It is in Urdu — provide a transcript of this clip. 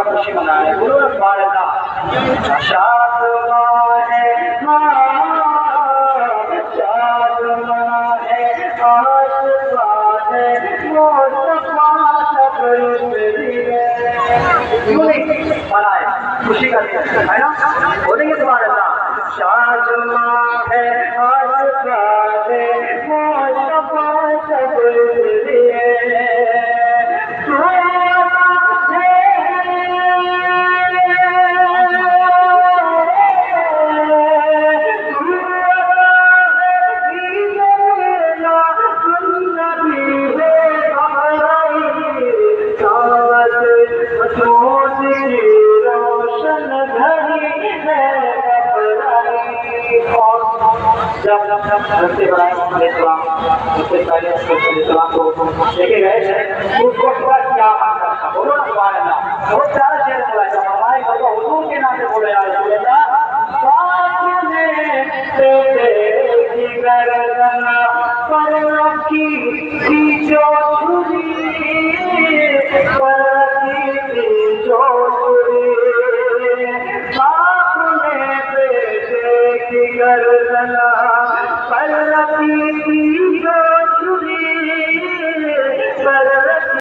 خوشی منائے گرو بارنا شاد ہے شاد ہے منائے خوشی کا ہے نا بولیں گے تمہارے اللہ شاد ہے رستے بڑھائے علیہ السلام اس سے پہلے علیہ السلام کو لے کے گئے تھے اس وقت کیا بولو نا بہت سارا شعر سنایا